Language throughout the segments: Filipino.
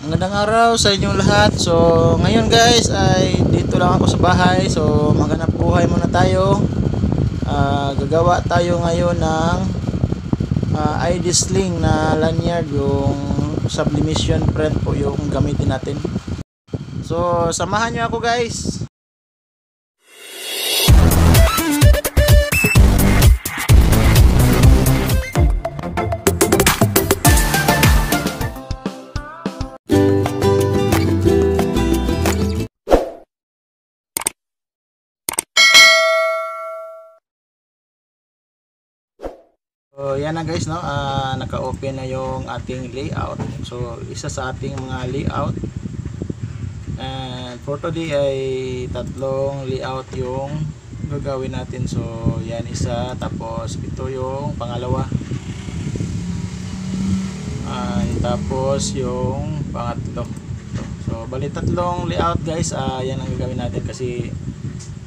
Magandang araw sa inyong lahat. So ngayon guys ay dito lang ako sa bahay. So maghanap buhay muna tayo. Gagawa tayo ngayon ng ID sling na lanyard. Yung sublimation print po yung gamitin natin. So samahan nyo ako guys. So yan na guys, no? Naka-open na yung ating layout. So isa sa ating mga layout. And for today ay tatlong layout yung gagawin natin. So yan isa, tapos ito yung pangalawa. Tapos yung pangatlo. So bali tatlong layout guys, yan ang gagawin natin kasi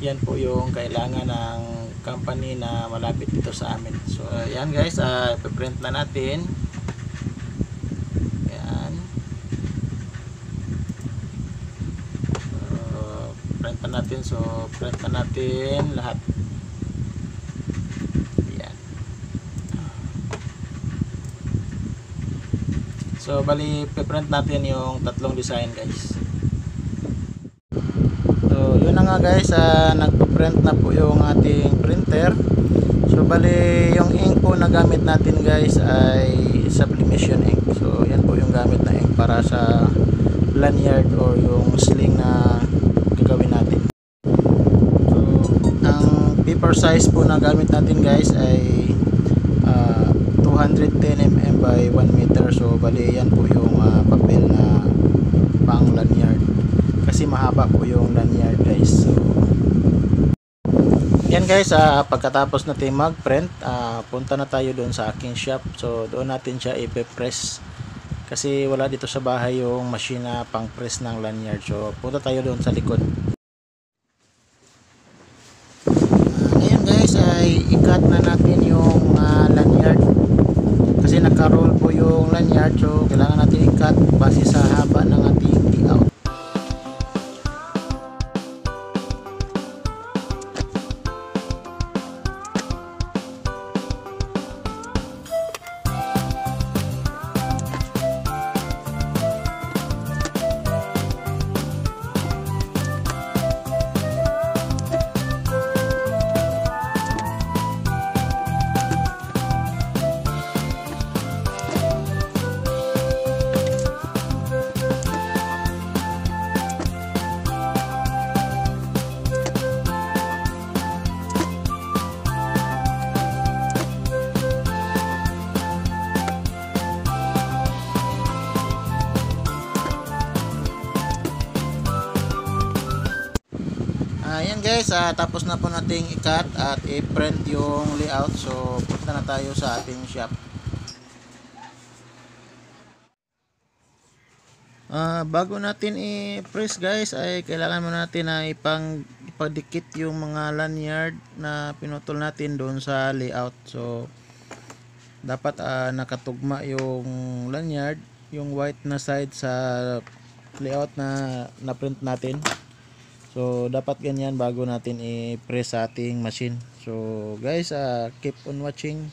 yan po yung kailangan ng company na malapit dito sa amin. So yan guys, ipiprint na natin. Yan. Print na natin. So print na natin lahat. Yan. So bali ipiprint natin yung tatlong design guys. So yun na nga guys, nagpo-print na po yung ating printer. So bali yung ink po na gamit natin guys ay sublimation ink. So yan po yung gamit na ink para sa lanyard or yung sling na gagawin natin. So ang paper size po na gamit natin guys ay 210 mm by 1 meter. So bali yan po yung papel na pang lanyard. Kasi mahaba po yung lanyard guys. So yan guys, pagkatapos natin mag-print, punta na tayo doon sa aking shop. So doon natin siya i-press kasi wala dito sa bahay yung machine na pang press ng lanyard. So punta tayo doon sa likod. Ngayon guys ay i-cut na natin yung lanyard kasi naka-roll po yung lanyard. So kailangan natin i-cut base sa haba ng ating layout. Ayan guys, tapos na po nating i-cut at i-print yung layout. So punta na tayo sa ating shop. Bago natin i-press guys ay kailangan muna natin na ipadikit yung mga lanyard na pinutol natin doon sa layout. So dapat nakatugma yung lanyard, yung white na side sa layout na print natin. So dapat ganyan bago natin i-press sa ating machine. So guys, keep on watching.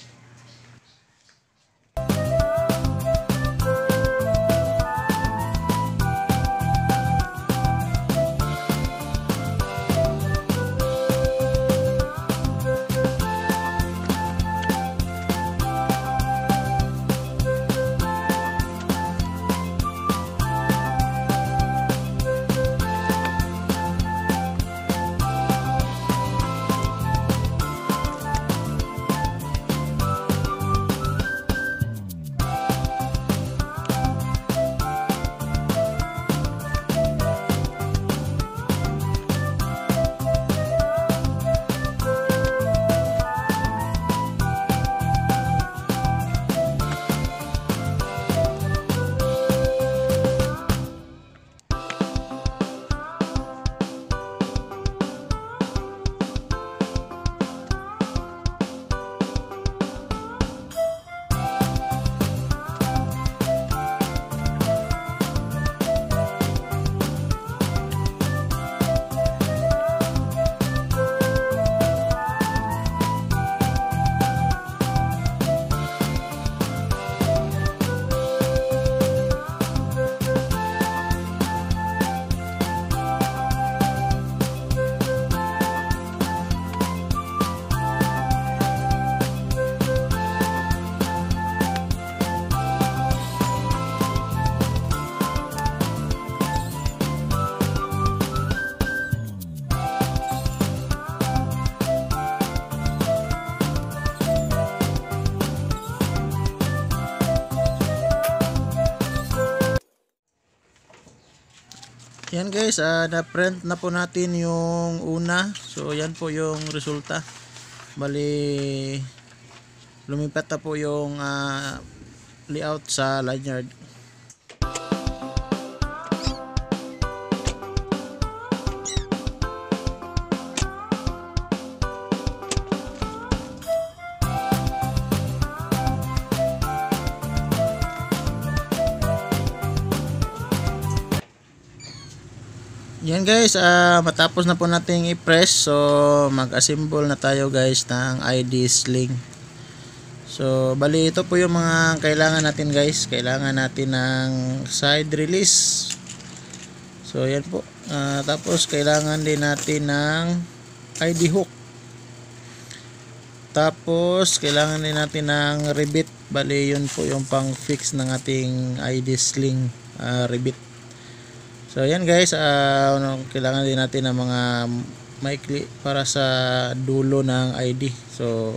Yan guys, na-print na po natin yung una. So yan po yung resulta. Bali lumipat na po yung layout sa lanyard. Yan guys, matapos na po nating i-press, so mag-assemble na tayo guys ng ID sling. So bali ito po yung mga kailangan natin guys. Kailangan natin ng side release. So yan po. Tapos kailangan din natin ng ID hook. Tapos kailangan din natin ng rivet. Bali yun po yung pang fix ng ating ID sling rivet. So yan guys, kailangan din natin ng mga maikli para sa dulo ng ID. So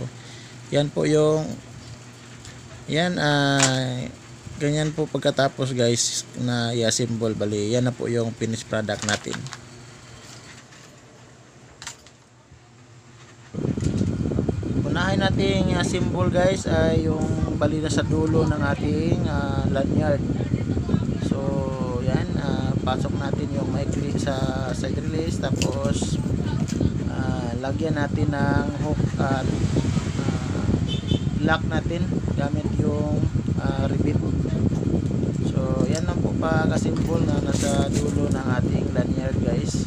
yan po yung ganyan po pagkatapos guys na i-assemble. Bali yan na po yung finished product natin. Unahin natin i-assemble guys ay yung bali na sa dulo ng ating lanyard. So yan, pasok natin yung maikli sa side release, tapos lagyan natin ng hook at lock natin gamit yung rivet. So yan lang po pag-assemble na nasa dulo ng ating lanyard guys.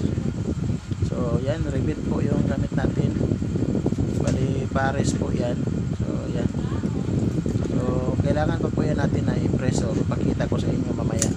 So yan, rivet po yung gamit natin. Bali pares po yan. So yan. So kailangan pa po yan natin na i-press. So ipakita ko sa inyo mamaya.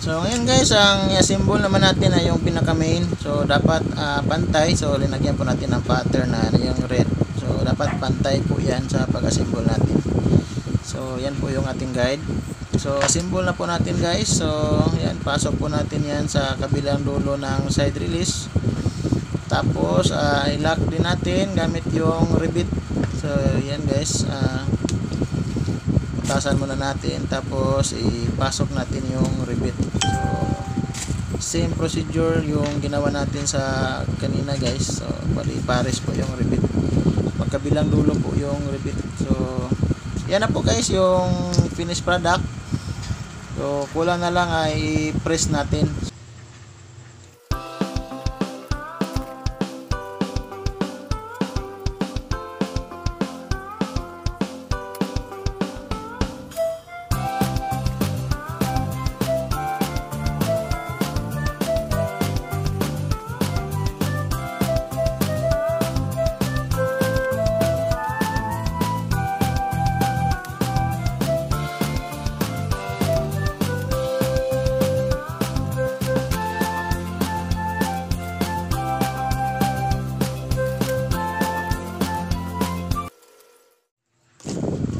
So ngayon guys, ang i-assemble naman natin ay yung pinaka main. So dapat pantay. So linagyan po natin ng pattern na yung red. So dapat pantay po yan sa pag-assemble natin. So yan po yung ating guide. So assemble na po natin guys. So yan, pasok po natin yan sa kabilang dulo ng side release. Tapos i-lock din natin gamit yung rivet. So yan guys, tasan muna natin, tapos ipasok natin yung rivet. So same procedure yung ginawa natin sa kanina guys. So bali pares po yung rivet, magkabilang dulo po yung rivet. So yan na po guys yung finished product. So kulang na lang ay i-press natin.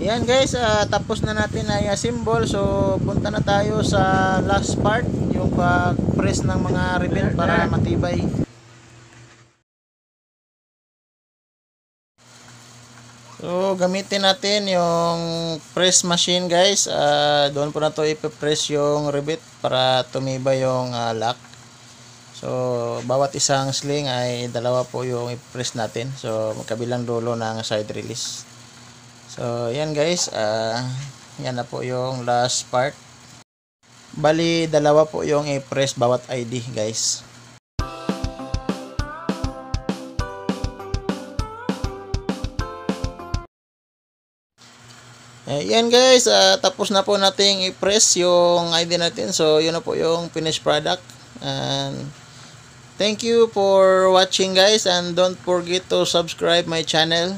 Yan guys, tapos na natin na i-assemble. So punta na tayo sa last part, yung pag-press ng mga rivet para matibay. So gamitin natin yung press machine guys. Doon po na to ipe-press yung rivet para tumibay yung lock. So bawat isang sling ay dalawa po yung i-press natin. So magkabilang dulo ng side release. So yan guys, yan na po yung last part. Bali dalawa po yung i-press bawat ID guys. Yan guys, tapos na po nating i-press yung ID natin. So yun na po yung finished product. And Thank you for watching guys, and don't forget to subscribe my channel.